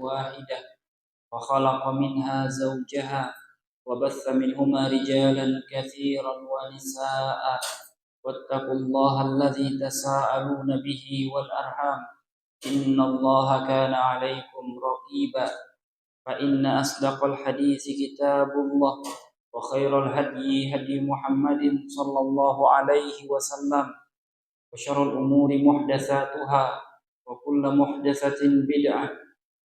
واحدة وخلق منها زوجها وبث منهما رجالا كثيرا ونساء واتقوا الله الذي تساءلون به والأرحام إن الله كان عليكم رقيبا فإن أصدق الحديث كتاب الله وخير الهدي هدي محمد صلى الله عليه وسلم وشر الأمور محدثاتها وكل محدثة بدعة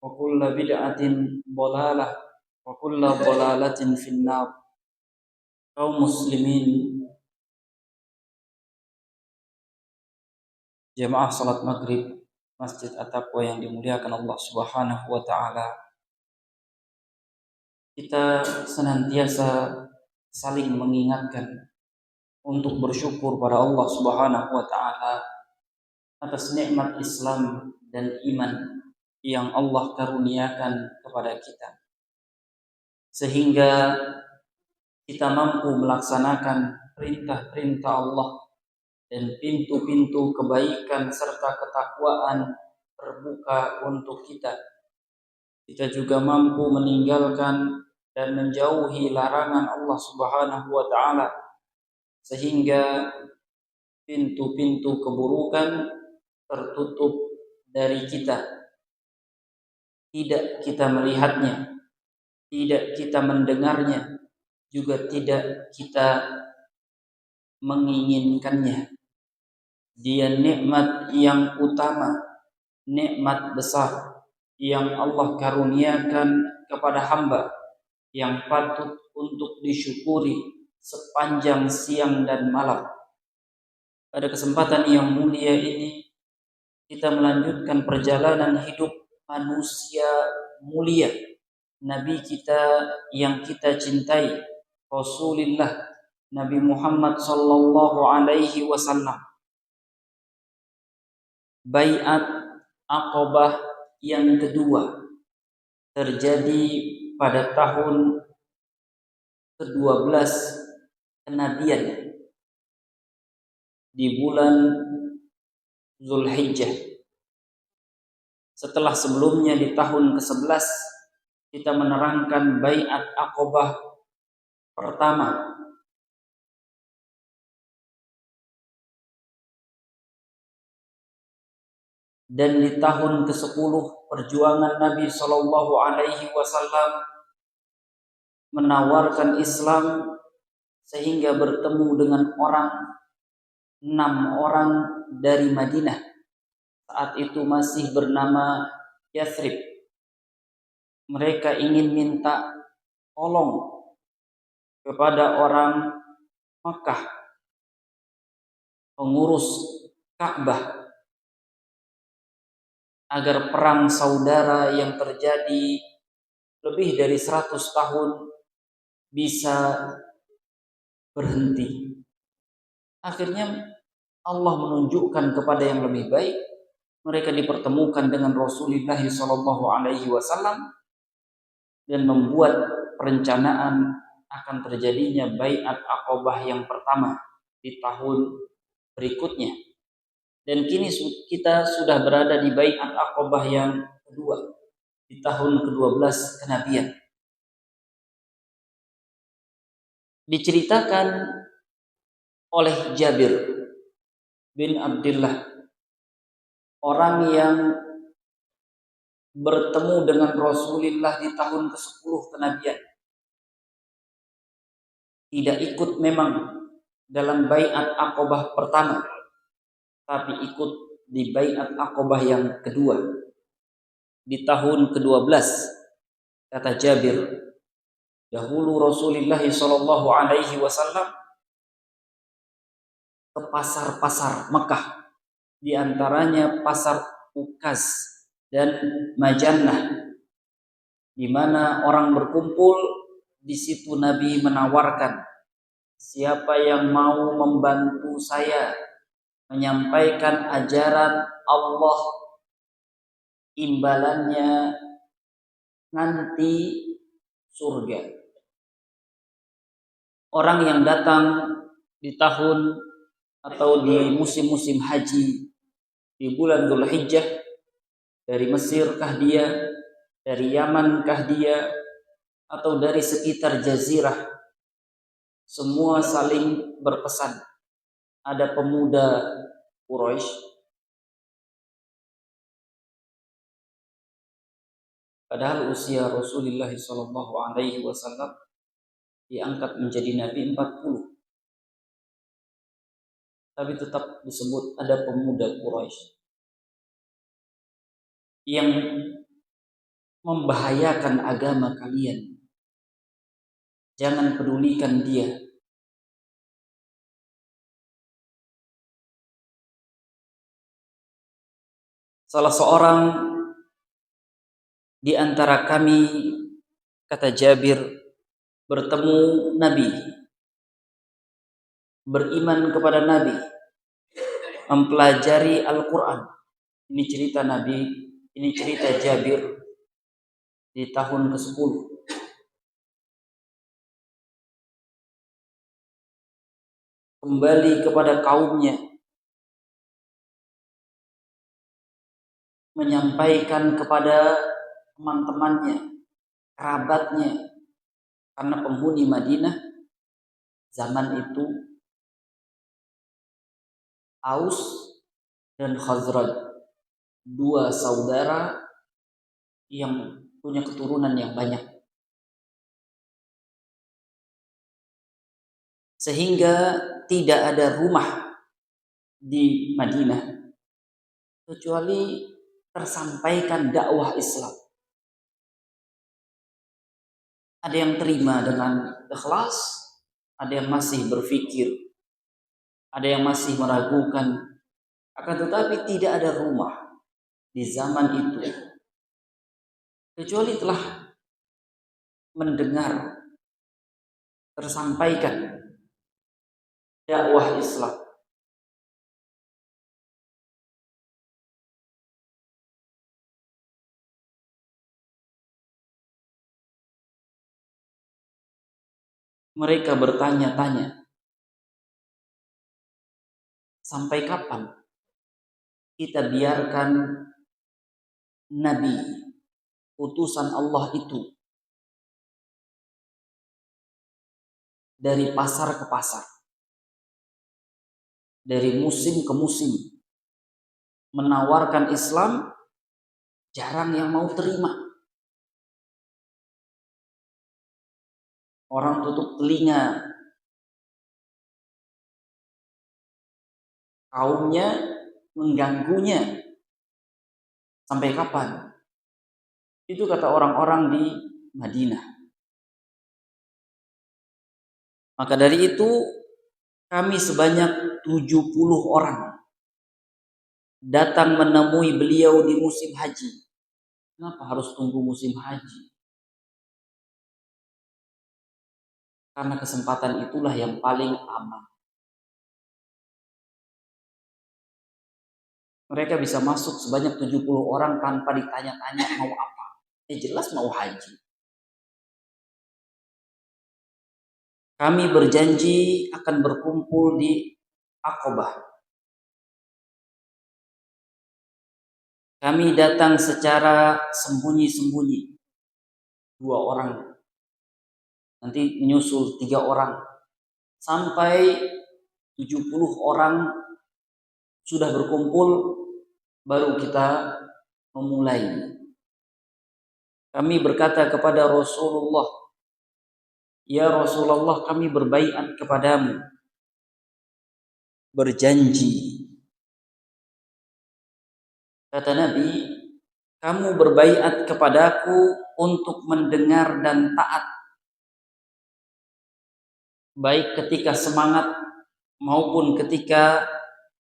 وكل بدعة ضلالة وكل ضلالة في النار. Kaum muslimin jemaah salat maghrib Masjid At-Taqwa yang dimuliakan Allah Subhanahu wa taala, kita senantiasa saling mengingatkan untuk bersyukur pada Allah Subhanahu wa taala atas nikmat Islam dan iman yang Allah karuniakan kepada kita, sehingga kita mampu melaksanakan perintah-perintah Allah dan pintu-pintu kebaikan serta ketakwaan terbuka untuk kita. Kita juga mampu meninggalkan dan menjauhi larangan Allah Subhanahu wa taala, sehingga pintu-pintu keburukan tertutup dari kita. Tidak kita melihatnya, tidak kita mendengarnya, juga tidak kita menginginkannya. Dia nikmat yang utama, nikmat besar yang Allah karuniakan kepada hamba, yang patut untuk disyukuri sepanjang siang dan malam. Pada kesempatan yang mulia ini, kita melanjutkan perjalanan hidup manusia mulia, Nabi kita yang kita cintai, Rasulullah Nabi Muhammad sallallahu alaihi wasallam. Baiat Aqabah yang kedua terjadi pada tahun ke-12 kenabian di bulan Zulhijjah. Setelah sebelumnya di tahun ke-11 kita menerangkan Baiat Aqabah pertama, dan di tahun ke-10 perjuangan Nabi Shallallahu Alaihi Wasallam menawarkan Islam, sehingga bertemu dengan 6 orang dari Madinah. Saat itu masih bernama Yathrib. Mereka ingin minta tolong kepada orang Makkah, pengurus Ka'bah, agar perang saudara yang terjadi lebih dari 100 tahun bisa berhenti. Akhirnya Allah menunjukkan kepada yang lebih baik. Mereka dipertemukan dengan Rasulullah SAW dan membuat perencanaan akan terjadinya Baiat Aqabah yang pertama di tahun berikutnya. Dan kini kita sudah berada di Baiat Aqabah yang kedua di tahun ke-12 kenabian. Diceritakan oleh Jabir bin Abdullah, orang yang bertemu dengan Rasulullah di tahun ke-10 kenabian, tidak ikut memang dalam Baiat Aqabah pertama, tapi ikut di Baiat Aqabah yang kedua di tahun ke-12. Kata Jabir, dahulu Rasulullah sallallahu alaihi wasallam ke pasar-pasar Mekah, di antaranya pasar Ukaz dan Majannah, di mana orang berkumpul. Di situ Nabi menawarkan, siapa yang mau membantu saya menyampaikan ajaran Allah, imbalannya nanti surga. Orang yang datang di tahun atau di musim-musim haji di bulan Dzulhijjah, dari Mesir kah dia dari Yaman kah dia atau dari sekitar jazirah, semua saling berpesan. Ada pemuda Quraisy, padahal usia Rasulullah SAW diangkat menjadi Nabi 40, tapi tetap disebut ada pemuda Quraisy yang membahayakan agama kalian. Jangan pedulikan dia. Salah seorang di antara kami, kata Jabir, bertemu Nabi, beriman kepada Nabi, mempelajari Al-Quran. Ini cerita Nabi, ini cerita Jabir di tahun ke-10. Kembali kepada kaumnya, menyampaikan kepada teman-temannya, kerabatnya, karena penghuni Madinah zaman itu Aus dan Khazraj, dua saudara yang punya keturunan yang banyak, sehingga tidak ada rumah di Madinah kecuali tersampaikan dakwah Islam. Ada yang terima dengan ikhlas, ada yang masih berpikir, ada yang masih meragukan. Akan tetapi tidak ada rumah di zaman itu kecuali telah mendengar tersampaikan dakwah Islam. Mereka bertanya-tanya, sampai kapan kita biarkan Nabi, utusan Allah itu, dari pasar ke pasar, dari musim ke musim, menawarkan Islam, jarang yang mau terima. Orang tutup telinga, kaumnya mengganggunya. Sampai kapan? Itu kata orang-orang di Madinah. Maka dari itu kami sebanyak 70 orang datang menemui beliau di musim haji. Kenapa harus tunggu musim haji? Karena kesempatan itulah yang paling aman. Mereka bisa masuk sebanyak 70 orang tanpa ditanya-tanya mau apa. Jelas mau haji. Kami berjanji akan berkumpul di Aqabah. Kami datang secara sembunyi-sembunyi. 2 orang. Nanti menyusul 3 orang. Sampai 70 orang sudah berkumpul, baru kita memulai. Kami berkata kepada Rasulullah, ya Rasulullah, kami berbaiat kepadamu, berjanji. Kata Nabi, kamu berbaiat kepadaku untuk mendengar dan taat, baik ketika semangat maupun ketika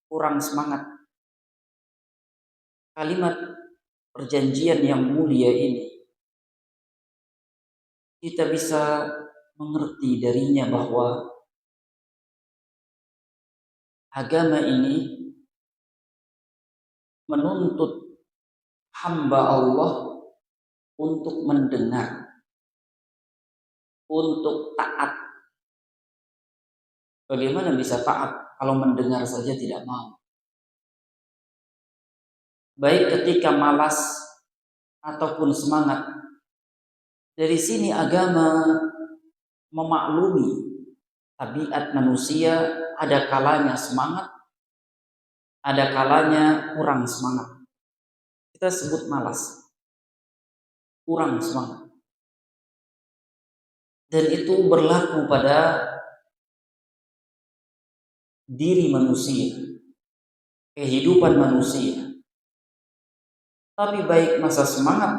kurang semangat. Kalimat perjanjian yang mulia ini kita bisa mengerti darinya bahwa agama ini menuntut hamba Allah untuk mendengar, untuk taat. Bagaimana bisa taat kalau mendengar saja tidak mau? Baik ketika malas ataupun semangat. Dari sini agama memaklumi tabiat manusia, ada kalanya semangat, ada kalanya kurang semangat. Kita sebut malas, kurang semangat. Dan itu berlaku pada diri manusia, kehidupan manusia. Tapi baik masa semangat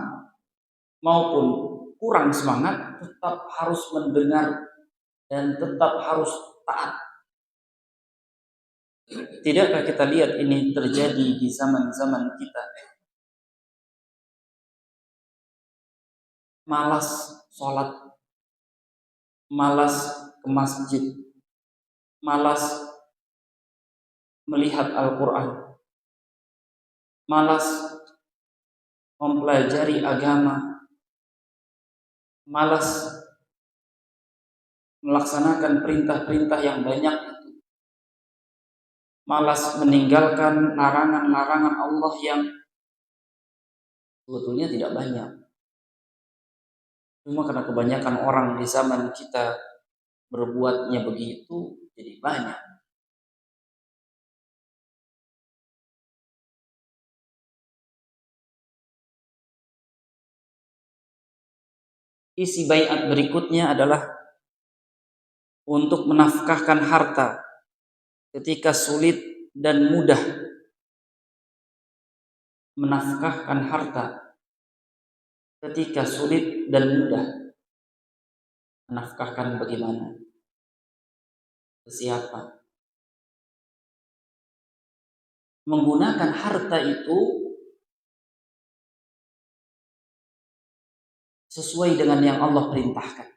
maupun kurang semangat, tetap harus mendengar dan tetap harus taat. Tidakkah kita lihat ini terjadi di zaman-zaman kita? Malas sholat, malas ke masjid, malas melihat Al-Quran, malas mempelajari agama, malas melaksanakan perintah-perintah yang banyak itu, malas meninggalkan larangan-larangan Allah yang sebetulnya tidak banyak. Cuma karena kebanyakan orang di zaman kita berbuatnya begitu, jadi banyak. Isi baiat berikutnya adalah untuk menafkahkan harta ketika sulit dan mudah. Menafkahkan harta ketika sulit dan mudah. Menafkahkan bagaimana? Ke siapa? Menggunakan harta itu sesuai dengan yang Allah perintahkan.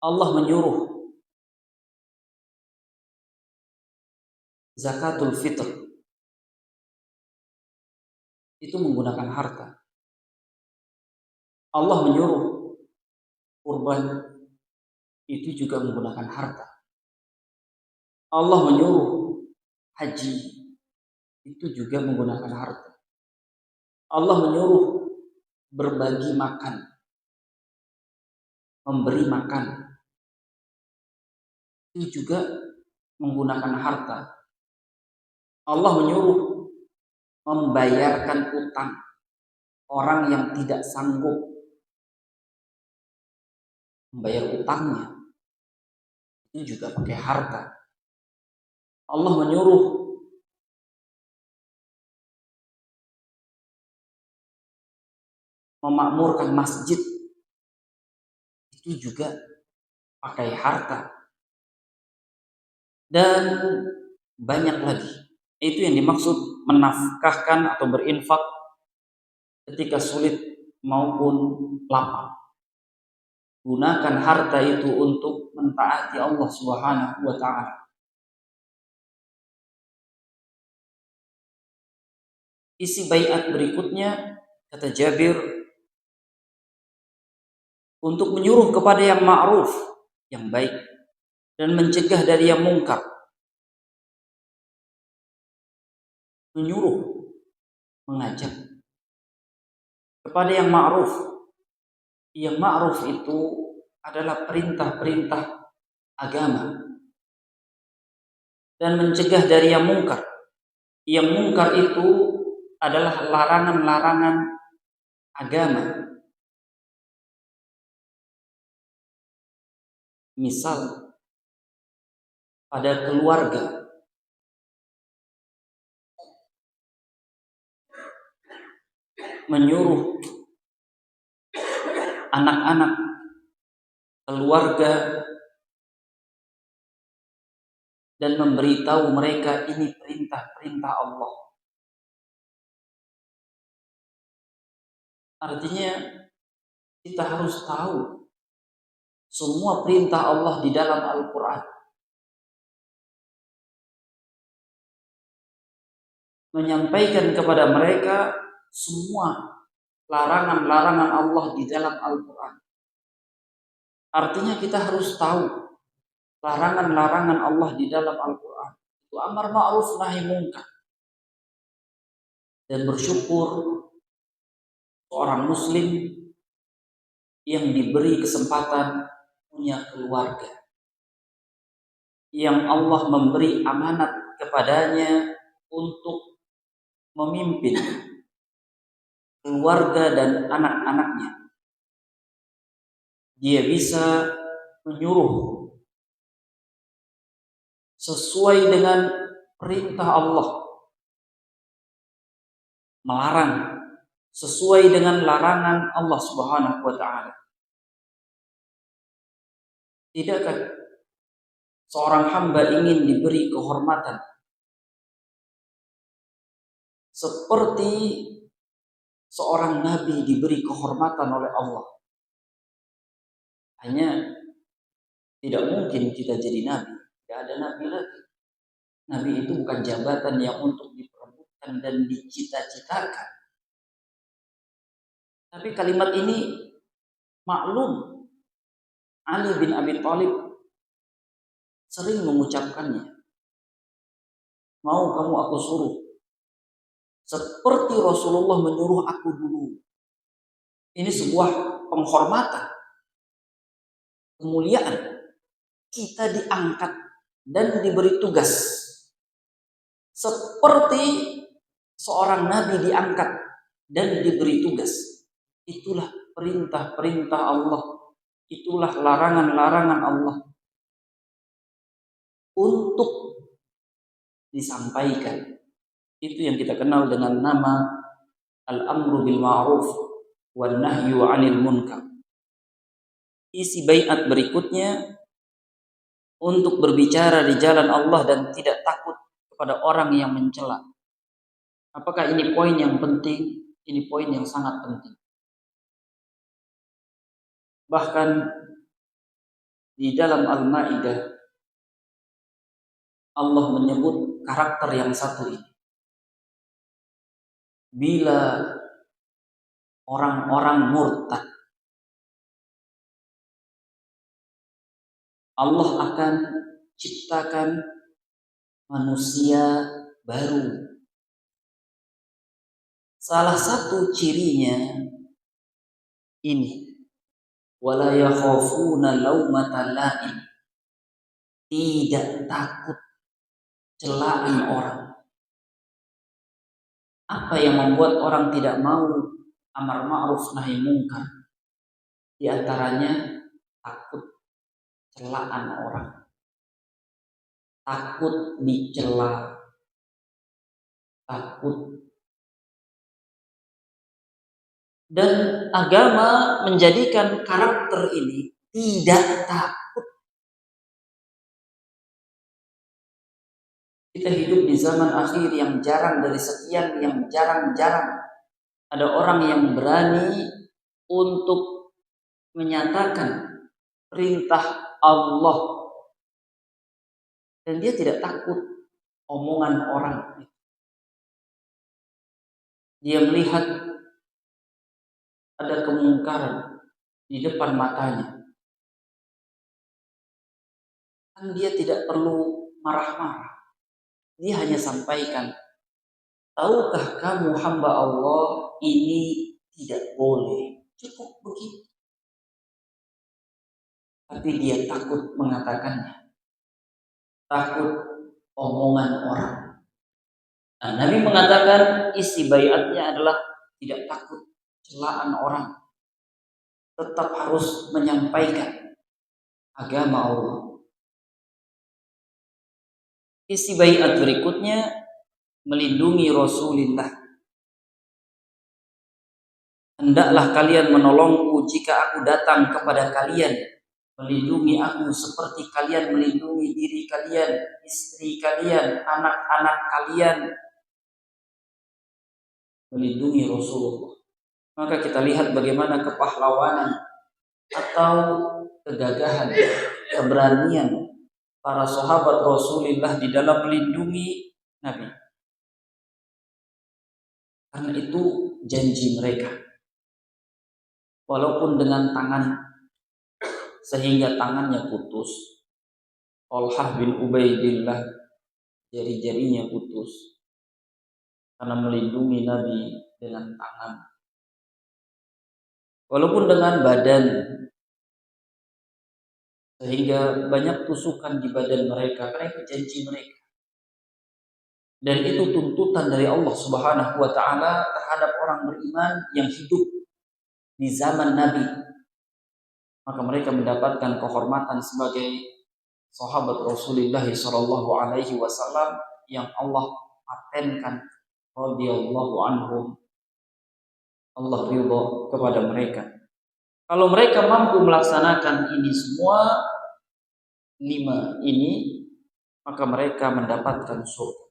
Allah menyuruh zakatul fitr, itu menggunakan harta. Allah menyuruh kurban, itu juga menggunakan harta. Allah menyuruh haji, itu juga menggunakan harta. Allah menyuruh berbagi makan, memberi makan, itu juga menggunakan harta. Allah menyuruh membayarkan utang orang yang tidak sanggup membayar utangnya, itu juga pakai harta. Allah menyuruh memakmurkan masjid, itu juga pakai harta. Dan banyak lagi. Itu yang dimaksud menafkahkan atau berinfak ketika sulit maupun lapang. Gunakan harta itu untuk mentaati Allah Subhanahu wa ta'ala. Isi baiat berikutnya, kata Jabir, untuk menyuruh kepada yang ma'ruf, yang baik, dan mencegah dari yang mungkar. Menyuruh, mengajak kepada yang ma'ruf. Yang ma'ruf itu adalah perintah-perintah agama, dan mencegah dari yang mungkar. Yang mungkar itu adalah larangan-larangan agama. Misal pada keluarga, menyuruh anak-anak keluarga dan memberitahu mereka ini perintah-perintah Allah. Artinya kita harus tahu semua perintah Allah di dalam Al-Quran. Menyampaikan kepada mereka semua larangan-larangan Allah di dalam Al-Quran. Artinya kita harus tahu larangan-larangan Allah di dalam Al-Quran. Itu amar ma'ruf nahi mungkar. dan bersyukur seorang muslim yang diberi kesempatan punya keluarga, yang Allah memberi amanat kepadanya untuk memimpin keluarga dan anak-anaknya. Dia bisa menyuruh sesuai dengan perintah Allah, melarang sesuai dengan larangan Allah Subhanahu wa taala. Tidakkah seorang hamba ingin diberi kehormatan seperti seorang nabi diberi kehormatan oleh Allah? Hanya tidak mungkin kita jadi nabi. Tidak ada nabi lagi. Nabi itu bukan jabatan yang untuk diperebutkan dan dicita-citakan. Tapi kalimat ini maklum. Ali bin Abi Thalib sering mengucapkannya. Mau kamu aku suruh seperti Rasulullah menyuruh aku dulu. Ini sebuah penghormatan, kemuliaan. Kita diangkat dan diberi tugas seperti seorang nabi diangkat dan diberi tugas. Itulah perintah-perintah Allah, itulah larangan-larangan Allah untuk disampaikan. Itu yang kita kenal dengan nama al-amru bil ma'ruf wan nahyu 'anil munkar. Isi baiat berikutnya untuk berbicara di jalan Allah dan tidak takut kepada orang yang mencela. Apakah ini poin yang penting? Ini poin yang sangat penting. Bahkan di dalam Al-Maidah Allah menyebut karakter yang satu ini. Bila orang-orang murtad, Allah akan ciptakan manusia baru. Salah satu cirinya ini, wala yakhafuna laumata laim, tidak takut celaan orang. Apa yang membuat orang tidak mau amar ma'ruf nahi munkar? Di antaranya takut celaan orang, takut dicela, takut. Dan agama menjadikan karakter ini tidak takut. Kita hidup di zaman akhir yang jarang dari sekian yang jarang-jarang ada orang yang berani untuk menyatakan perintah Allah dan dia tidak takut omongan orang. Dia melihat ada kemungkaran di depan matanya, kan dia tidak perlu marah-marah. Dia hanya sampaikan, tahukah kamu hamba Allah ini tidak boleh. Cukup begitu. Tapi dia takut mengatakannya, takut omongan orang. Nah, Nabi mengatakan isi baiatnya adalah tidak takut celaan orang, tetap harus menyampaikan agama Allah. Isi baiat berikutnya melindungi Rasulullah. Hendaklah kalian menolongku jika aku datang kepada kalian, melindungi aku seperti kalian melindungi diri kalian, istri kalian, anak-anak kalian. Melindungi Rasulullah. Maka kita lihat bagaimana kepahlawanan atau kegagahan, keberanian para sahabat Rasulullah di dalam melindungi Nabi. Karena itu janji mereka. Walaupun dengan tangan sehingga tangannya putus. Talhah bin Ubaidillah jari-jarinya putus. karena melindungi Nabi dengan tangan. Walaupun dengan badan, sehingga banyak tusukan di badan mereka karena itu janji mereka. Dan itu tuntutan dari Allah Subhanahu wa taala terhadap orang beriman yang hidup di zaman Nabi. Maka mereka mendapatkan kehormatan sebagai sahabat Rasulullah sallallahu alaihi wasallam yang Allah patenkan radhiyallahu anhum. Allah ridha kepada mereka. Kalau mereka mampu melaksanakan ini semua 5 ini, maka mereka mendapatkan surga.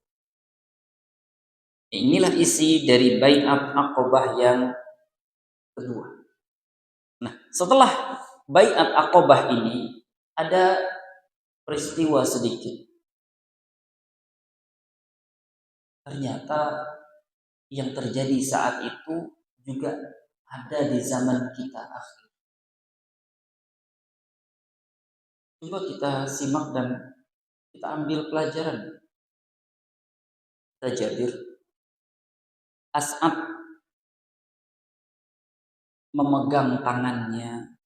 Inilah isi dari baiat Aqabah yang kedua. Nah, setelah baiat Aqabah ini ada peristiwa sedikit. Ternyata yang terjadi saat itu juga ada di zaman kita akhir. Coba kita simak dan kita ambil pelajaran. Jabir As'ad memegang tangannya.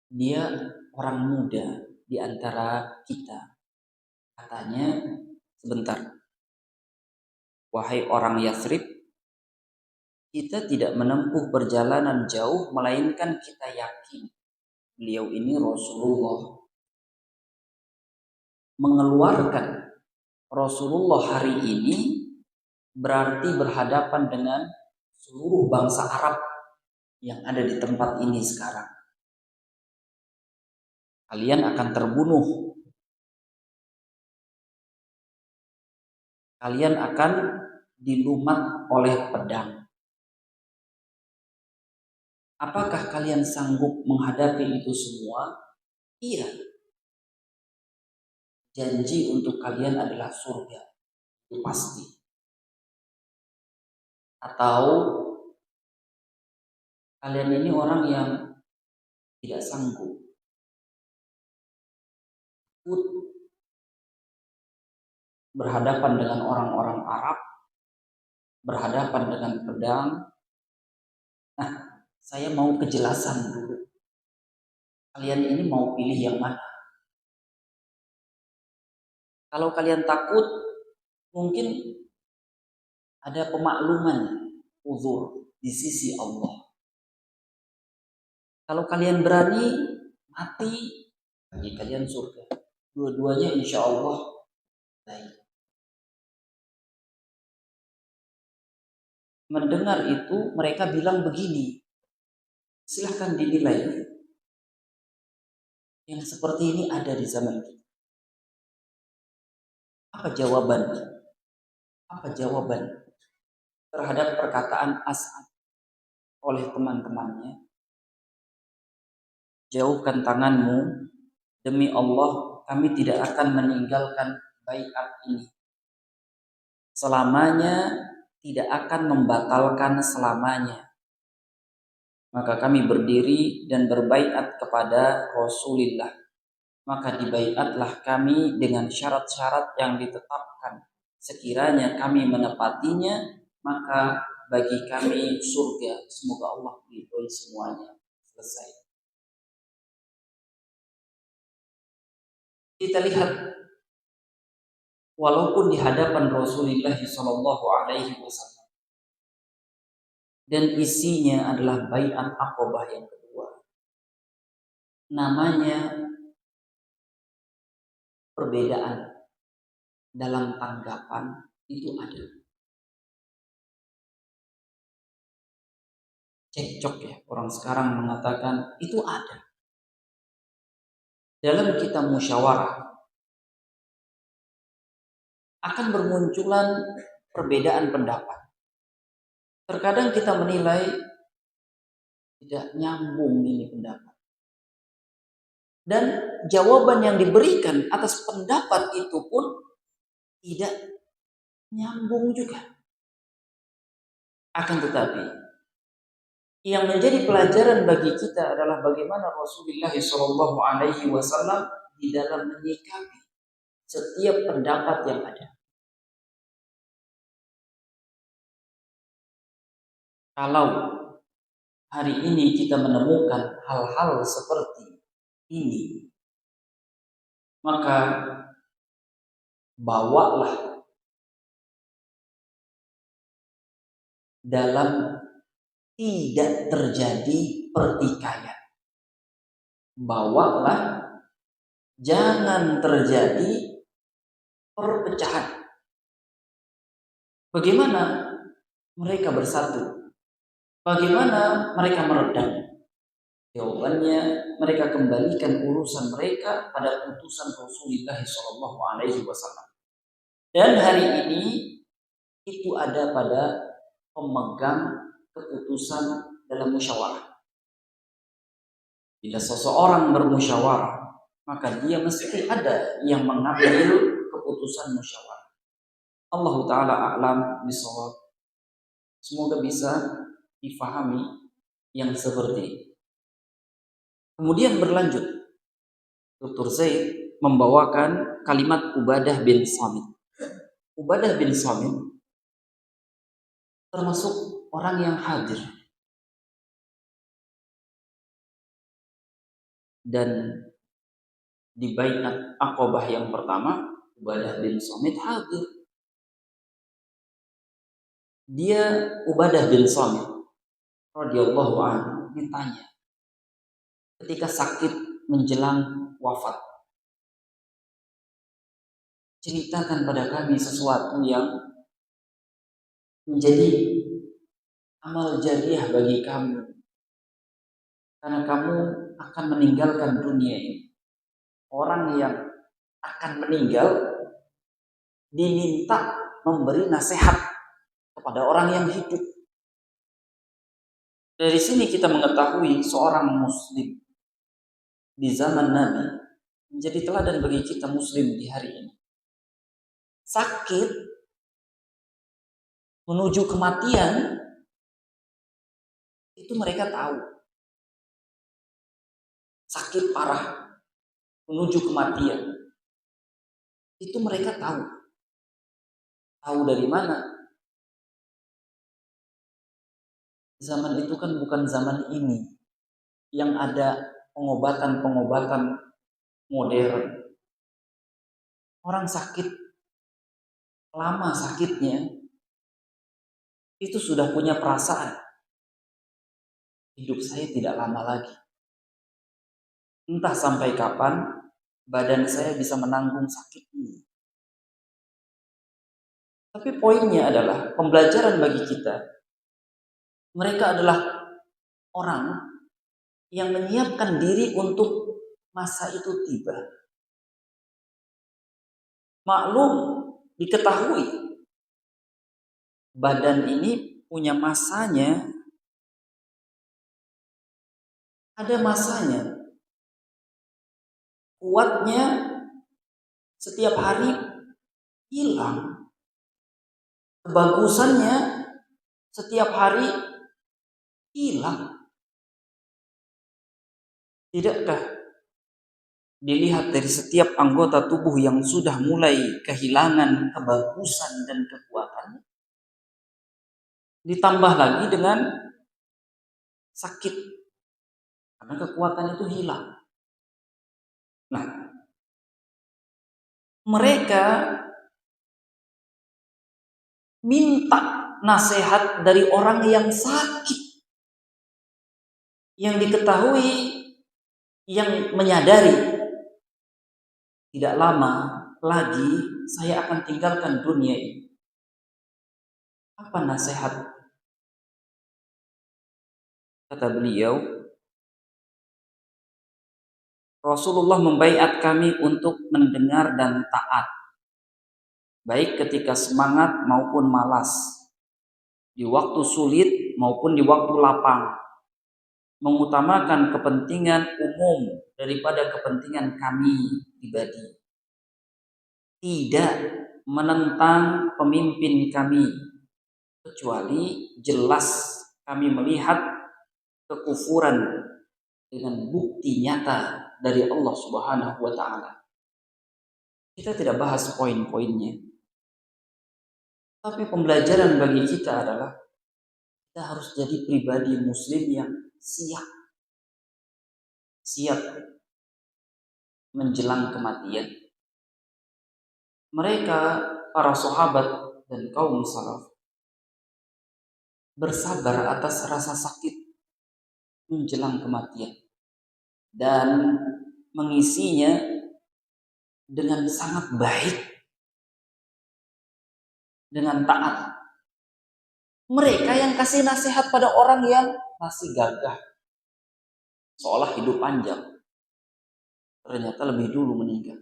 Dia orang muda di antara kita. Katanya, sebentar. Wahai orang Yathrib, kita tidak menempuh perjalanan jauh, melainkan kita yakin beliau ini Rasulullah. Mengeluarkan Rasulullah hari ini berarti berhadapan dengan seluruh bangsa Arab yang ada di tempat ini sekarang. Kalian akan terbunuh. Kalian akan dilumat oleh pedang. Apakah kalian sanggup menghadapi itu semua? Iya. Janji untuk kalian adalah surga. Itu pasti. Atau kalian ini orang yang tidak sanggup, berhadapan dengan orang-orang Arab, berhadapan dengan pedang. Nah, saya mau kejelasan dulu. Kalian ini mau pilih yang mana? Kalau kalian takut, mungkin ada pemakluman, uzur di sisi Allah. Kalau kalian berani, mati, bagi kalian surga. Dua-duanya insya Allah baik. Mendengar itu, mereka bilang begini, silahkan dinilai. Yang seperti ini ada di zaman kita. Apa jawabannya? Apa jawaban terhadap perkataan As'ad oleh teman-temannya? Jauhkan tanganmu, demi Allah kami tidak akan meninggalkan baiat ini. Selamanya tidak akan membatalkan selamanya. Maka kami berdiri dan berbaiat kepada Rasulullah. Maka dibaiatlah kami dengan syarat-syarat yang ditetapkan. Sekiranya kami menepatinya, maka bagi kami surga. Semoga Allah meridhoi semuanya. Selesai. Kita lihat, walaupun di hadapan Rasulullah Shallallahu Alaihi Wasallam dan isinya adalah baiat Aqabah yang kedua, namanya perbedaan dalam tanggapan itu ada. Cekcok ya, orang sekarang mengatakan itu ada. Dalam kita musyawarah akan bermunculan perbedaan pendapat. Terkadang kita menilai tidak nyambung ini pendapat. Dan jawaban yang diberikan atas pendapat itu pun tidak nyambung juga. Akan tetapi, yang menjadi pelajaran bagi kita adalah bagaimana Rasulullah SAW di dalam menyikapi setiap pendapat yang ada. Kalau hari ini kita menemukan hal-hal seperti ini, maka bawalah dalam tidak terjadi pertikaian. Bawalah jangan terjadi perpecahan. Bagaimana mereka bersatu? Bagaimana mereka meredam? Jawabannya, mereka kembalikan urusan mereka pada putusan Rasulullah SAW. Dan hari ini itu ada pada pemegang keputusan dalam musyawarah. Bila seseorang bermusyawarah, maka dia mesti ada yang mengambil keputusan musyawarah. Allah Ta'ala a'lam bishawab. Semoga bisa difahami yang seperti ini. Kemudian berlanjut, Dr. Zaid membawakan kalimat Ubadah bin Samit. Ubadah bin Samit termasuk orang yang hadir. Dan di Bai'at Aqabah yang pertama, Ubadah bin Samit hadir. Ubadah bin Samit radhiyallahu anhu ditanya ketika sakit menjelang wafat, ceritakan pada kami sesuatu yang menjadi amal jariah bagi kamu, karena kamu akan meninggalkan dunia ini. Orang yang akan meninggal diminta memberi nasihat kepada orang yang hidup. Dari sini kita mengetahui seorang muslim di zaman Nabi menjadi teladan bagi kita muslim di hari ini. Sakit menuju kematian itu mereka tahu. Sakit parah menuju kematian itu mereka tahu. Tahu dari mana? Zaman itu kan bukan zaman ini yang ada pengobatan-pengobatan modern. Orang sakit, lama sakitnya, itu sudah punya perasaan. Hidup saya tidak lama lagi. Entah sampai kapan badan saya bisa menanggung sakit ini. Tapi poinnya adalah pembelajaran bagi kita. Mereka adalah orang yang menyiapkan diri untuk masa itu tiba. Maklum, diketahui badan ini punya masanya, ada masanya. Kuatnya setiap hari hilang. Kebagusannya setiap hari hilang. Tidakkah dilihat dari setiap anggota tubuh yang sudah mulai kehilangan kebagusan dan kekuatannya, ditambah lagi dengan sakit karena kekuatan itu hilang. Nah, mereka minta nasihat dari orang yang sakit, yang diketahui, yang menyadari tidak lama lagi saya akan tinggalkan dunia ini. Apa nasihat? Kata beliau, Rasulullah membaiat kami untuk mendengar dan taat, baik ketika semangat maupun malas, di waktu sulit maupun di waktu lapang, mengutamakan kepentingan umum daripada kepentingan kami pribadi, tidak menentang pemimpin kami kecuali jelas kami melihat kekufuran dengan bukti nyata dari Allah Subhanahu wa taala. Kita tidak bahas poin-poinnya. Tapi pembelajaran bagi kita adalah Kita harus jadi pribadi muslim yang siap menjelang kematian. Mereka, para sahabat dan kaum salaf, bersabar atas rasa sakit menjelang kematian dan mengisinya dengan sangat baik, dengan taat. Mereka yang kasih nasihat pada orang yang masih gagah, seolah hidup panjang, ternyata lebih dulu meninggal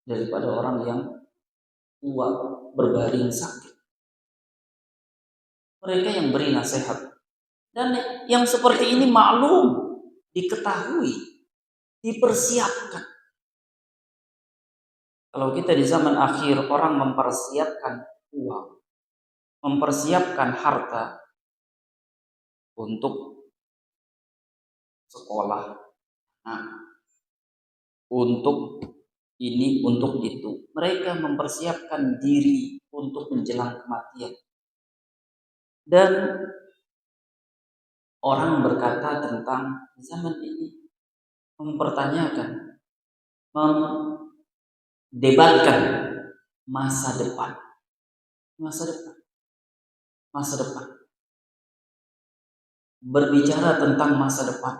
daripada orang yang tua berbaring sakit. Mereka yang beri nasihat, dan yang seperti ini maklum, diketahui, dipersiapkan. Kalau kita di zaman akhir, orang mempersiapkan uang, mempersiapkan harta untuk sekolah, untuk ini, untuk itu. Mereka mempersiapkan diri untuk menjelang kematian. Dan orang berkata tentang zaman ini, mempertanyakan, mendebatkan masa depan. Berbicara tentang masa depan.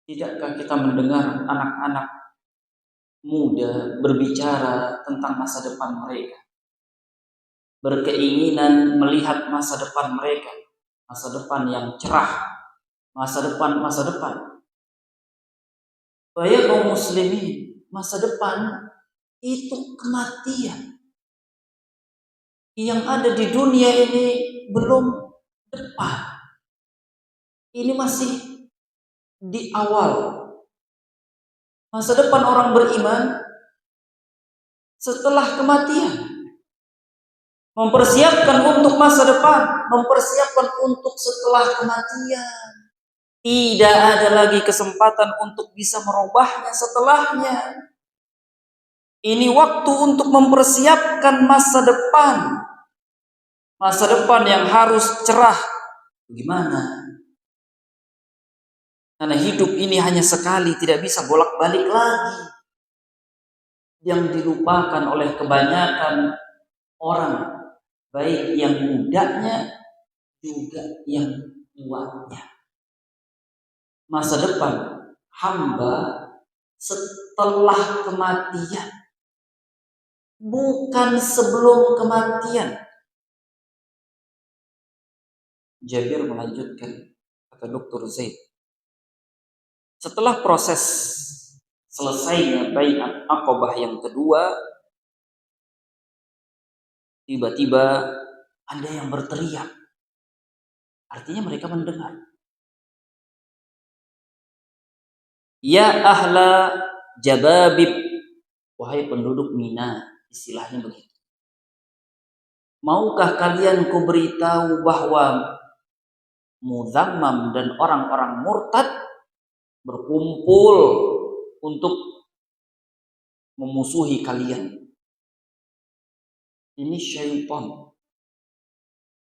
Tidakkah kita mendengar anak-anak muda berbicara tentang masa depan mereka? Berkeinginan melihat masa depan mereka, masa depan yang cerah, masa depan. Bahaya kaum muslimin, masa depan itu kematian. Yang ada di dunia ini belum depan. Ini masih di awal. Masa depan orang beriman setelah kematian. Mempersiapkan untuk masa depan, mempersiapkan untuk setelah kematian. Tidak ada lagi kesempatan untuk bisa merubahnya setelahnya. Ini waktu untuk mempersiapkan masa depan. Masa depan yang harus cerah. Bagaimana? Karena hidup ini hanya sekali, tidak bisa bolak-balik lagi. Yang dilupakan oleh kebanyakan orang, baik yang mudanya juga yang tuanya. Masa depan hamba setelah kematian, bukan sebelum kematian. Jabir melanjutkan, kata Dr. Zaid, setelah proses selesainya bai'at Aqabah yang kedua, tiba-tiba ada yang berteriak. Artinya mereka mendengar. Ya ahla Jababib, wahai penduduk Mina, istilahnya begitu. Maukah kalian kuberitahu bahwa Muzammam dan orang-orang murtad berkumpul untuk memusuhi kalian? Ini syaitan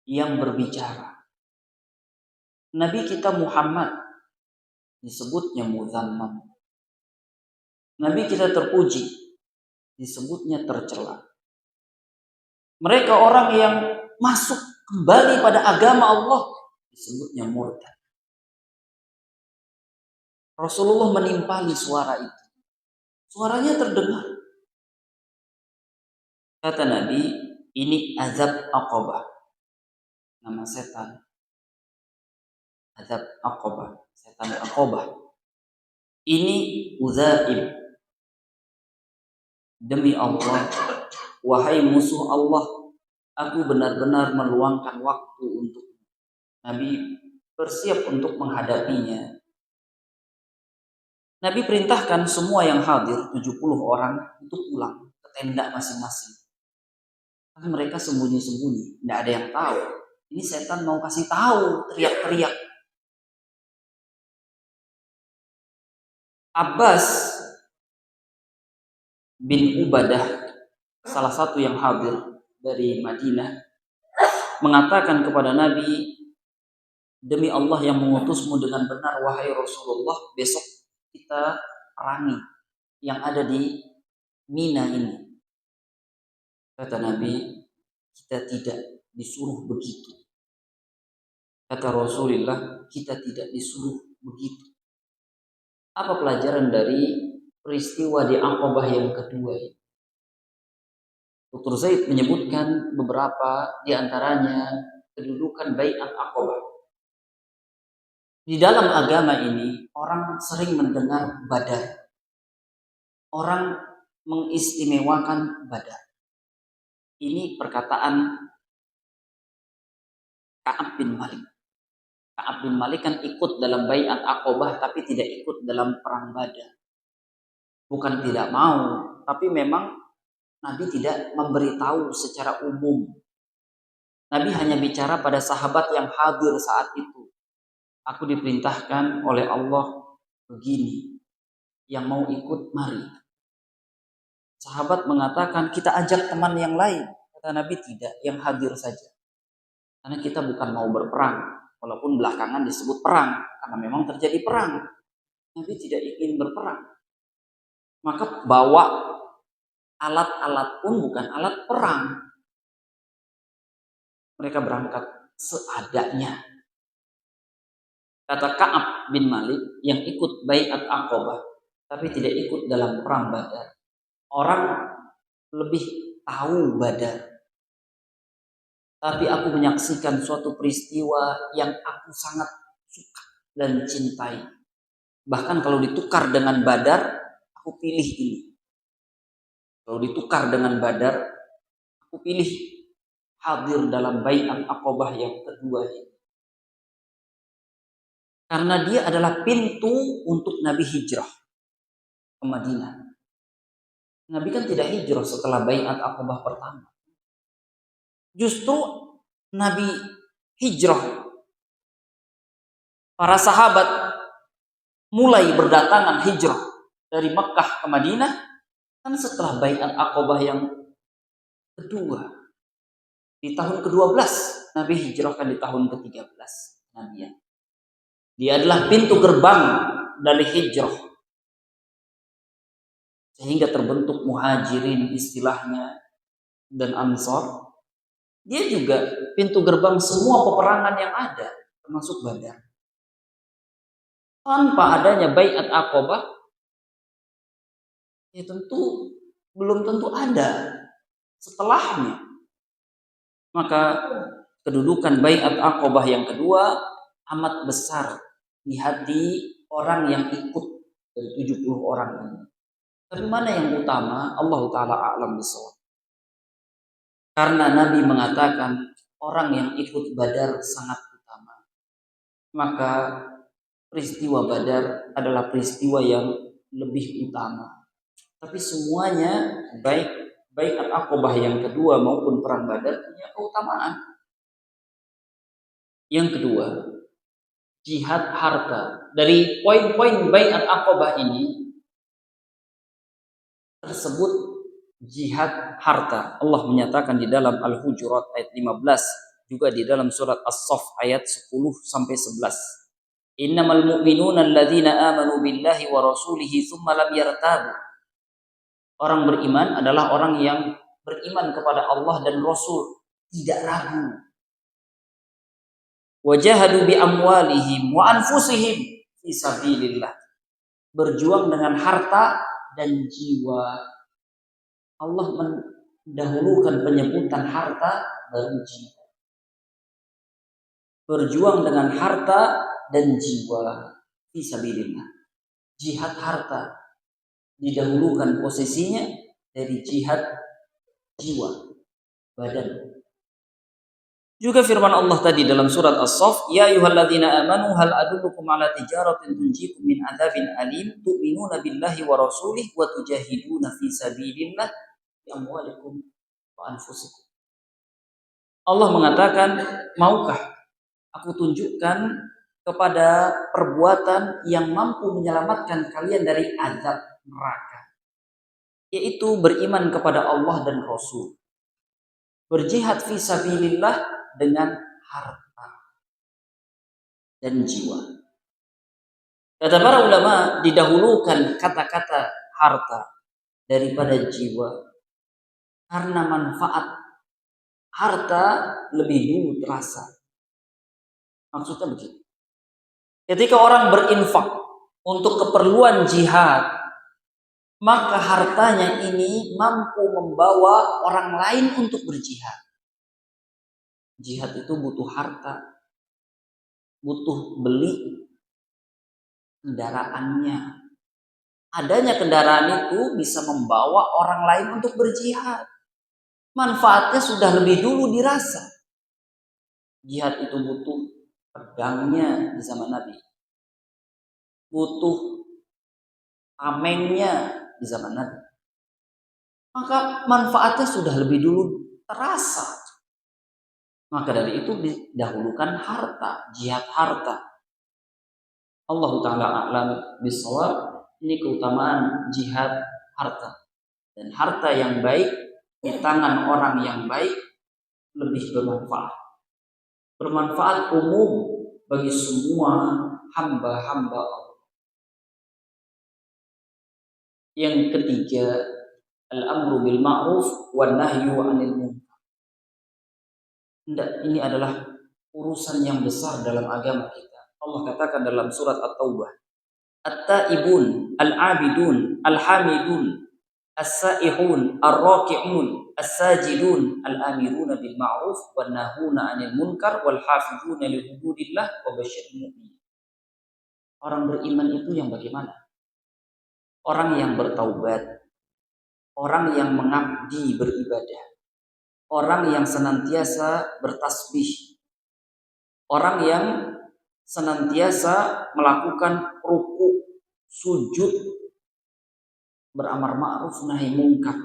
yang berbicara. Nabi kita Muhammad disebutnya Muzammam. Nabi kita terpuji disebutnya tercela. Mereka orang yang masuk kembali pada agama Allah disebutnya murtad. Rasulullah menimpali suara itu. Suaranya terdengar. Kata Nabi, ini azab Aqabah. Nama setan. Azab Aqabah. Setan Aqabah. Ini Uzaib. Demi Allah, wahai musuh Allah, aku benar-benar meluangkan waktu untuk Nabi bersiap untuk menghadapinya. Nabi perintahkan semua yang hadir, 70 orang, itu pulang ke tenda masing-masing. Tapi mereka sembunyi-sembunyi, tidak ada yang tahu. Ini setan mau kasih tahu, teriak-teriak. Abbas bin Ubadah, salah satu yang hadir dari Madinah, mengatakan kepada Nabi, demi Allah yang mengutusmu dengan benar wahai Rasulullah, besok kita perangi yang ada di Mina ini. Kata Nabi, kita tidak disuruh begitu. Kata Rasulullah, kita tidak disuruh begitu. Apa pelajaran dari peristiwa di Aqabah yang kedua ini? Dr. Zaid menyebutkan beberapa di antaranya kedudukan Bai'at Aqabah. Di dalam agama ini, orang sering mendengar Badar. Orang mengistimewakan Badar. Ini perkataan Ka'ab bin Malik. Ka'ab bin Malik kan ikut dalam Bai'at Aqabah tapi tidak ikut dalam perang Badar. Bukan tidak mau, tapi memang Nabi tidak memberitahu secara umum. Nabi hanya bicara pada sahabat yang hadir saat itu. Aku diperintahkan oleh Allah begini. Yang mau ikut mari. Sahabat mengatakan kita ajak teman yang lain. Kata Nabi tidak, yang hadir saja. Karena kita bukan mau berperang. Walaupun belakangan disebut perang. Karena memang terjadi perang. Nabi tidak ingin berperang. Maka bawa alat-alat pun bukan alat perang. Mereka berangkat seadanya. Kata Ka'ab bin Malik yang ikut Bai'at Aqabah tapi tidak ikut dalam perang Badar. Orang lebih tahu Badar. Tapi aku menyaksikan suatu peristiwa yang aku sangat suka dan cintai. Bahkan kalau ditukar dengan Badar, aku pilih ini. Kalau ditukar dengan Badar, aku pilih hadir dalam Bai'at Aqabah yang kedua ini. Karena dia adalah pintu untuk Nabi hijrah ke Madinah. Nabi kan tidak hijrah setelah Bai'at Aqabah pertama. Justru Nabi hijrah. Para sahabat mulai berdatangan hijrah dari Mekkah ke Madinah kan setelah Bai'at Aqabah yang kedua. Di tahun ke-12 Nabi hijrahkan di tahun ke-13 Nabi. Dia adalah pintu gerbang dari hijrah. Sehingga terbentuk muhajirin istilahnya dan ansor. Dia juga pintu gerbang semua peperangan yang ada, termasuk Badar. Tanpa adanya Bai'at Aqabah, ya tentu belum tentu ada setelahnya. Maka kedudukan Bai'at Aqabah yang kedua amat besar di hati orang yang ikut dari 70 orang ini. Tapi mana yang utama? Allah Ta'ala a'lam bishawab. Karena Nabi mengatakan orang yang ikut Badar sangat utama. Maka peristiwa Badar adalah peristiwa yang lebih utama. Tapi semuanya baik Bai'at Aqabah yang kedua maupun perang Badar punya keutamaan. Yang kedua, jihad harta. Dari poin-poin Bai'at Aqabah ini tersebut jihad harta. Allah menyatakan di dalam Al-Hujurat ayat 15, juga di dalam surat As-Saff ayat 10 sampai 11. Innamal mu'minuna alladzina amanu billahi wa rasulihi tsumma lam yartabu. Orang beriman adalah orang yang beriman kepada Allah dan Rasul, tidak ragu. Wajahadu bi amwalihim wa anfusihim fi sabilillah. Berjuang dengan harta dan jiwa. Allah mendahulukan penyebutan harta baru jiwa. Berjuang dengan harta dan jiwa fi sabilillah. Jihad harta didahulukan posisinya dari jihad jiwa, badan. Juga firman Allah tadi dalam surat As-Saff, ya ayyuhalladzina amanu hal adullukum ala tijaratin tunjikum min adzabin alim tu'minuna billahi wa rasulihi wa tujahiduna fi sabilillah bi amwalikum wa anfusikum. Allah mengatakan, maukah aku tunjukkan kepada perbuatan yang mampu menyelamatkan kalian dari azab neraka, yaitu beriman kepada Allah dan Rasul, berjihad fi sabilillah dengan harta. dan jiwa. Kata para ulama, didahulukan kata-kata harta daripada jiwa karena manfaat harta lebih dulu terasa. Maksudnya begitu. Ketika orang berinfak untuk keperluan jihad, maka hartanya ini mampu membawa orang lain untuk berjihad. Jihad itu butuh harta, butuh beli kendaraannya. Adanya kendaraan itu bisa membawa orang lain untuk berjihad. Manfaatnya sudah lebih dulu dirasa. Jihad itu butuh pedangnya di zaman Nabi, butuh tamengnya di zaman Nabi. Maka manfaatnya sudah lebih dulu terasa. Maka dari itu didahulukan harta, jihad harta. Allah Ta'ala a'lam bishawab. Ini keutamaan jihad harta. Dan harta yang baik di tangan orang yang baik lebih bermanfaat. Bermanfaat umum bagi semua hamba-hamba Allah. Yang ketiga, al-amru bil ma'ruf wan nahyu 'anil munkar. Ini adalah urusan yang besar dalam agama kita. Allah katakan dalam surat At-Taubah, At-taibun, al-abidun, al-hamidun, as-saihun, ar-raki'un, as-sajidun, al-amiruna bil ma'ruf wan nahuna 'anil munkar wal hafizuna li hududillah wa basyiril mu'minin. Orang beriman itu yang bagaimana? Orang yang bertaubat, orang yang mengabdi beribadah, orang yang senantiasa bertasbih, orang yang senantiasa melakukan ruku, sujud, beramar ma'ruf nahi munkar,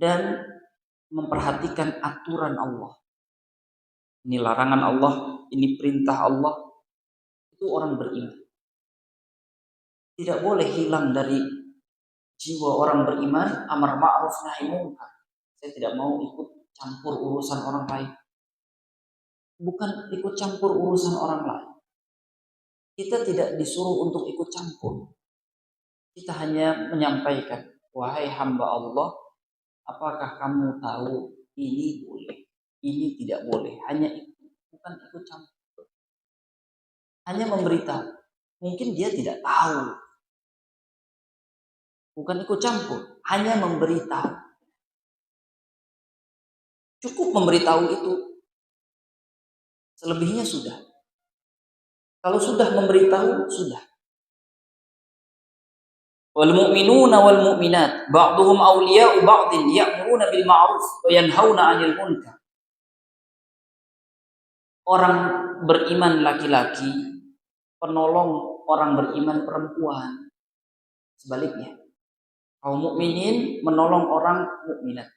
dan memperhatikan aturan Allah. Ini larangan Allah, ini perintah Allah. Itu orang beriman. Tidak boleh hilang dari jiwa orang beriman amar ma'ruf nahi munkar. Saya tidak mau ikut campur urusan orang lain. Bukan ikut campur urusan orang lain. Kita tidak disuruh untuk ikut campur. Kita hanya menyampaikan, wahai hamba Allah, apakah kamu tahu ini boleh, ini tidak boleh. Hanya itu, bukan ikut campur. Hanya memberitahu. Mungkin dia tidak tahu. Bukan ikut campur, hanya memberitahu. Cukup memberitahu itu. Selebihnya sudah. Kalau sudah memberitahu, sudah. Wal mu'minuna wal mu'minat ba'duhum awliya'u ba'din ya'muruna bil ma'ruf wa yanhauna 'anil munkar. Orang beriman laki-laki penolong orang beriman perempuan. Sebaliknya, kaum mukminin menolong orang mukminat.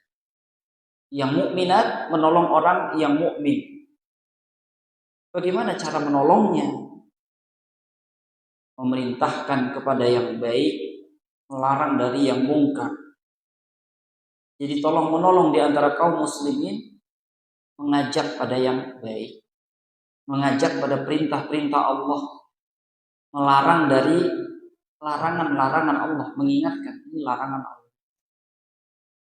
Yang mukminat menolong orang yang mukmin. Bagaimana cara menolongnya? Memerintahkan kepada yang baik, melarang dari yang mungkar. Jadi tolong menolong di antara kaum muslimin, mengajak pada yang baik, mengajak pada perintah-perintah Allah, melarang dari larangan-larangan Allah, mengingatkan ini larangan Allah.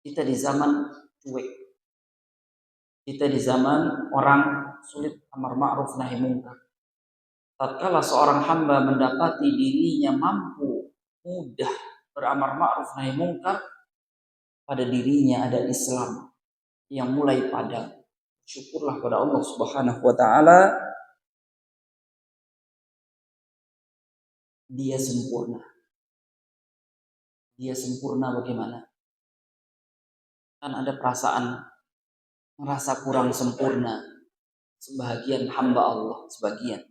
Kita di zaman cuek, kita di zaman orang sulit amar ma'ruf nahi munkar. Tatkala seorang hamba mendapati dirinya mampu mudah beramar ma'ruf nahi munkar, pada dirinya ada Islam yang mulai padam. Syukurlah pada Allah Subhanahu wa taala, dia sempurna. Dia sempurna bagaimana? Kan ada perasaan merasa kurang sempurna. Sebagian hamba Allah, sebagian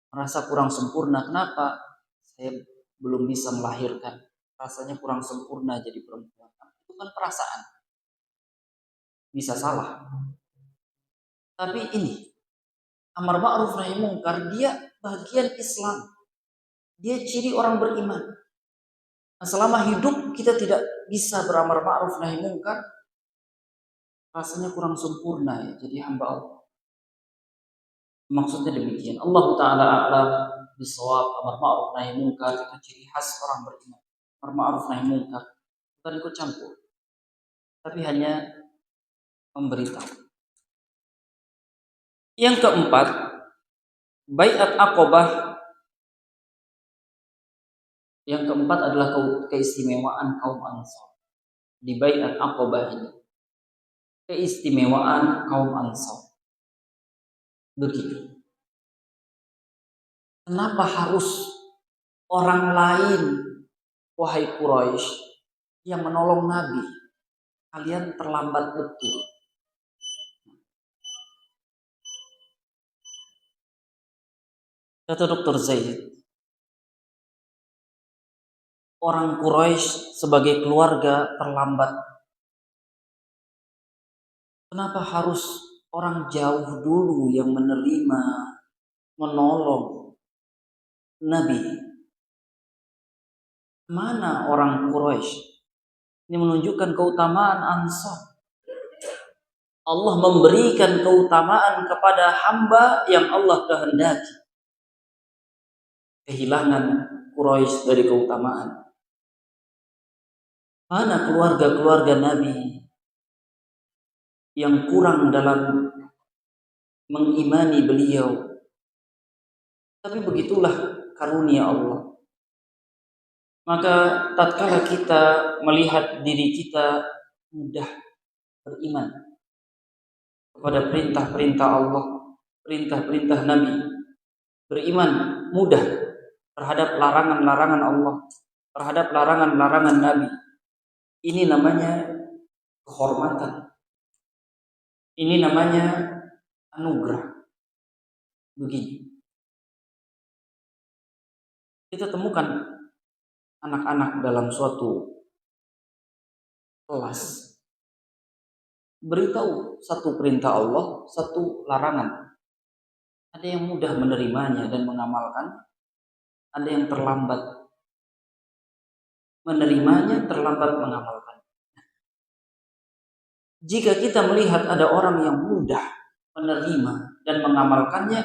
merasa kurang sempurna. Kenapa? Saya belum bisa melahirkan. Rasanya kurang sempurna jadi perempuan. Itu kan perasaan. Bisa salah. Tapi ini amar ma'ruf nahi munkar, dia bagian Islam. Dia ciri orang beriman. Nah, selama hidup kita tidak bisa beramar ma'ruf nahi munkar, rasanya kurang sempurna ya jadi hamba Allah. Maksudnya demikian. Allah Ta'ala a'lam bisawab. Amar ma'ruf nahi munkar itu ciri khas orang beriman. Amar ma'ruf nahi munkar bukan ikut campur, tapi hanya memberitahu. Yang keempat, baiat Aqabah. Yang keempat adalah keistimewaan kaum Ansar. Di baiat Aqabah ini, keistimewaan kaum Ansar. Begitu. Kenapa harus orang lain, wahai Quraisy, yang menolong Nabi? Kalian terlambat betul. Kata Dr. Zaid, orang Quraisy sebagai keluarga terlambat. Kenapa harus orang jauh dulu yang menerima, menolong Nabi? Mana orang Quraisy? Ini menunjukkan keutamaan Ansar. Allah memberikan keutamaan kepada hamba yang Allah kehendaki. Kehilangan Quraisy dari keutamaan. Mana keluarga-keluarga Nabi yang kurang dalam mengimani beliau? Tapi begitulah karunia Allah. Maka tatkala kita melihat diri kita mudah beriman kepada perintah-perintah Allah, perintah-perintah Nabi, beriman mudah terhadap larangan-larangan Allah, terhadap larangan-larangan Nabi. Ini namanya kehormatan. Ini namanya anugerah. Begini. Kita temukan anak-anak dalam suatu kelas beritahu satu perintah Allah, satu larangan. Ada yang mudah menerimanya dan mengamalkan, ada yang terlambat menerimanya, terlambat mengamalkan. Jika kita melihat ada orang yang mudah menerima dan mengamalkannya,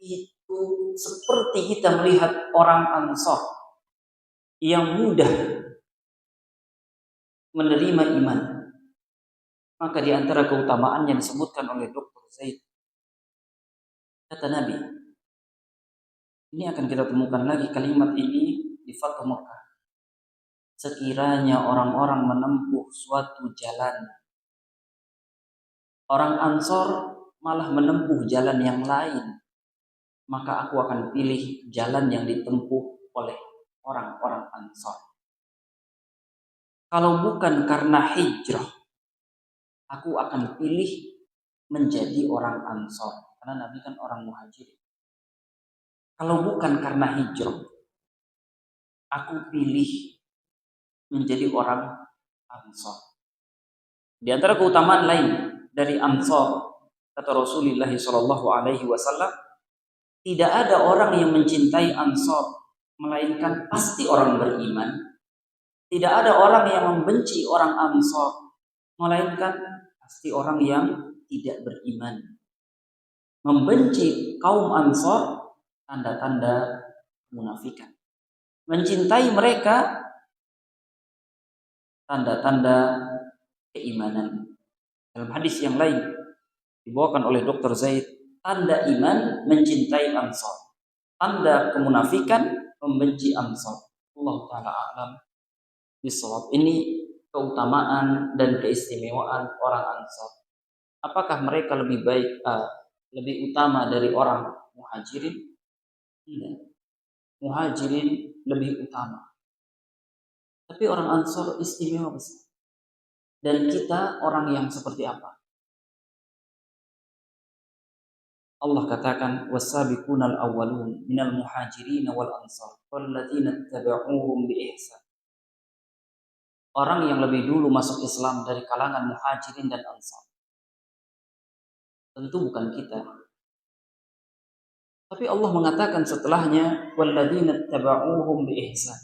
itu seperti kita melihat orang Ansar yang mudah menerima iman. Maka di antara keutamaan yang disebutkan oleh Dr. Zaid, kata Nabi, ini akan kita temukan lagi kalimat ini di Fathu Makkah. Sekiranya orang-orang menempuh suatu jalan, orang Ansor malah menempuh jalan yang lain, maka aku akan pilih jalan yang ditempuh oleh orang-orang Ansor. Kalau bukan karena hijrah, aku akan pilih menjadi orang Ansor, karena Nabi kan orang Muhajirin. Kalau bukan karena hijrah, aku pilih menjadi orang Ansor. Di antara keutamaan lain dari Ansor, kata Rasulullah SAW, tidak ada orang yang mencintai Ansor melainkan pasti orang beriman. Tidak ada orang yang membenci orang Ansor melainkan pasti orang yang tidak beriman. Membenci kaum Ansor tanda-tanda munafikan. Mencintai mereka tanda-tanda keimanan. Dalam hadis yang lain dibawakan oleh Dr. Zaid, tanda iman mencintai Ansar, tanda kemunafikan membenci Ansar. Allah Ta'ala a'lam bishawab. Ini keutamaan dan keistimewaan orang Ansar. Apakah mereka lebih baik, lebih utama dari orang Muhajirin? Tidak. Muhajirin lebih utama. Tapi orang Ansar istimewa besar. Dan kita orang yang seperti apa? Allah katakan wasabiqunal awwalun minal muhajirin wal ansar walladzina ittaba'uuhum bi ihsan. Orang yang lebih dulu masuk Islam dari kalangan muhajirin dan ansar. Tentu bukan kita. Tapi Allah mengatakan setelahnya walladzina ittaba'uuhum bi ihsan.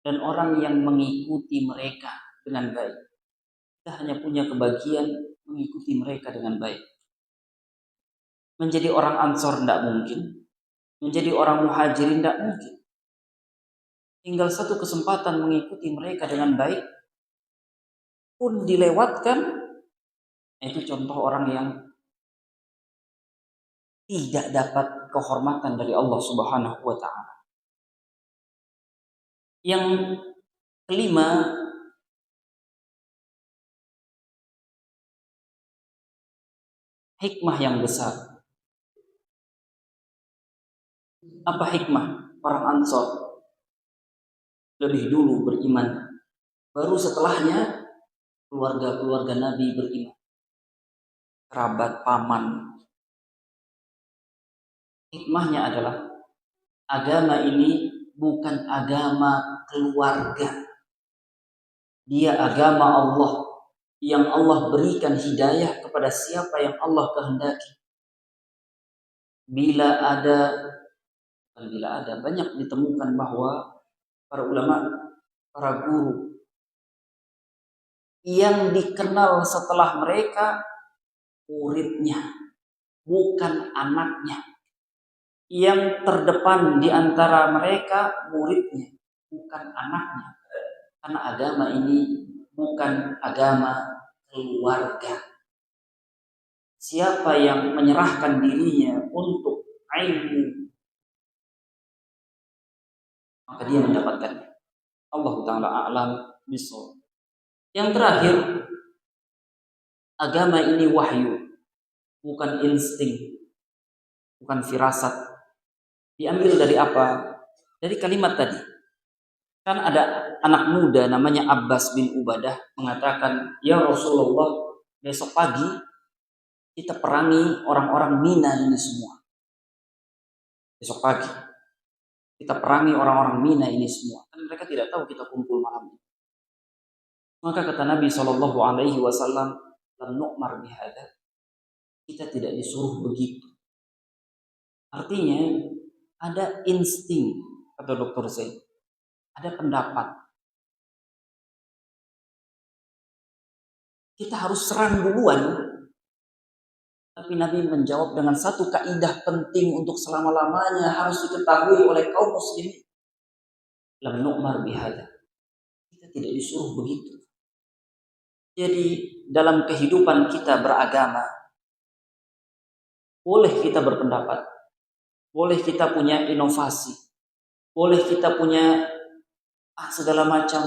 Dan orang yang mengikuti mereka dengan baik. Kita hanya punya kebahagiaan mengikuti mereka dengan baik. Menjadi orang Ansor tidak mungkin. Menjadi orang Muhajirin tidak mungkin. Tinggal satu kesempatan mengikuti mereka dengan baik pun dilewatkan. Itu contoh orang yang tidak dapat kehormatan dari Allah Subhanahu wa taala. Yang kelima, hikmah yang besar. Apa hikmah? Orang Ansor lebih dulu beriman, baru setelahnya keluarga-keluarga Nabi beriman, kerabat, paman. Hikmahnya adalah agama ini bukan agama keluarga, dia agama Allah yang Allah berikan hidayah kepada siapa yang Allah kehendaki. Bila ada banyak ditemukan bahwa para ulama, para guru yang dikenal setelah mereka muridnya, bukan anaknya. Yang terdepan di antara mereka muridnya, bukan anaknya. Karena agama ini bukan agama keluarga. Siapa yang menyerahkan dirinya untuk ilmu, maka dia mendapatkannya. Allah Ta'ala a'lam bishawab. Yang terakhir, agama ini wahyu, bukan insting, bukan firasat. Diambil dari apa? Dari kalimat tadi. Kan ada anak muda namanya Abbas bin Ubadah mengatakan, "Ya Rasulullah, besok pagi kita perangi orang-orang Mina ini semua. Besok pagi kita perangi orang-orang Mina ini semua." Kan mereka tidak tahu kita kumpul malam ini. Maka kata Nabi Shallallahu Alaihi Wasallam, "Lam nu'mar bihada." Kita tidak disuruh begitu. Artinya ada insting, kata Dr. Zaid, ada pendapat. Kita harus serang duluan. Tapi Nabi menjawab dengan satu kaidah penting untuk selama-lamanya harus diketahui oleh kaum muslimin. Lam nu'mar bihada. Kita tidak disuruh begitu. Jadi dalam kehidupan kita beragama, boleh kita berpendapat, boleh kita punya inovasi, boleh kita punya segala macam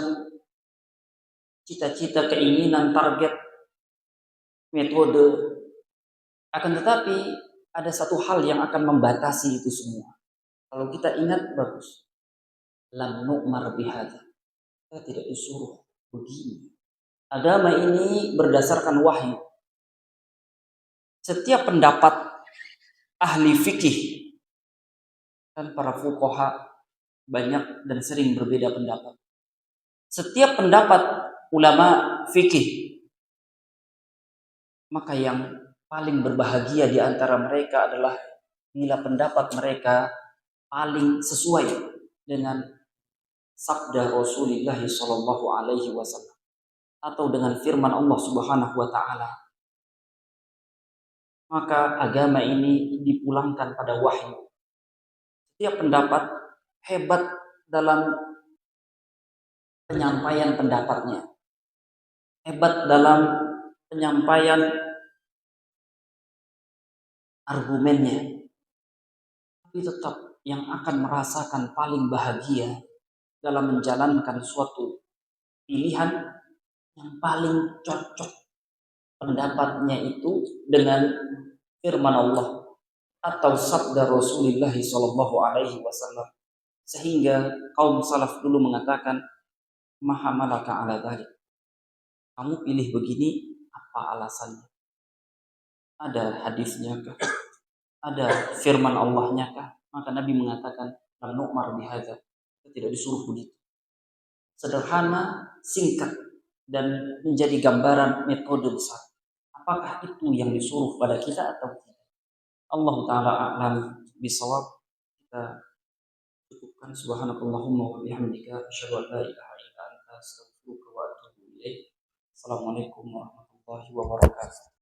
cita-cita, keinginan, target, metode. Akan tetapi ada satu hal yang akan membatasi itu semua. Kalau kita ingat, bagus. Lam nu'mar bihada. Kita tidak disuruh begini. Agama ini berdasarkan wahyu. Setiap pendapat ahli fikih, kan para fuqaha banyak dan sering berbeda pendapat. Setiap pendapat ulama fikih, maka yang paling berbahagia di antara mereka adalah bila pendapat mereka paling sesuai dengan sabda Rasulullah Shallallahu Alaihi Wasallam atau dengan firman Allah Subhanahu Wa Taala. Maka agama ini dipulangkan pada wahyu. Setiap pendapat hebat dalam penyampaian pendapatnya, hebat dalam penyampaian argumennya, tapi tetap yang akan merasakan paling bahagia dalam menjalankan suatu pilihan yang paling cocok pendapatnya itu dengan firman Allah atau sabda Rasulullah Shallallahu Alaihi Wasallam, sehingga kaum salaf dulu mengatakan, "Maha malaka ala dzalik." Kamu pilih begini, apa alasannya? Ada hadisnya kah? Ada firman Allahnya kah? Maka Nabi mengatakan, "Lam nu'mar bihadza." Kita tidak disuruh begitu. Sederhana, singkat, dan menjadi gambaran metode besar. Apakah itu yang disuruh pada kita atau tidak? Allah Ta'ala a'lam bishawab. Kita cukupkan. Subhanakallahumma wa bihamdika asyhadu an la ilaha illa anta astaghfiruka wa atubu ilaik. Assalamualaikum warahmatullahi wabarakatuh.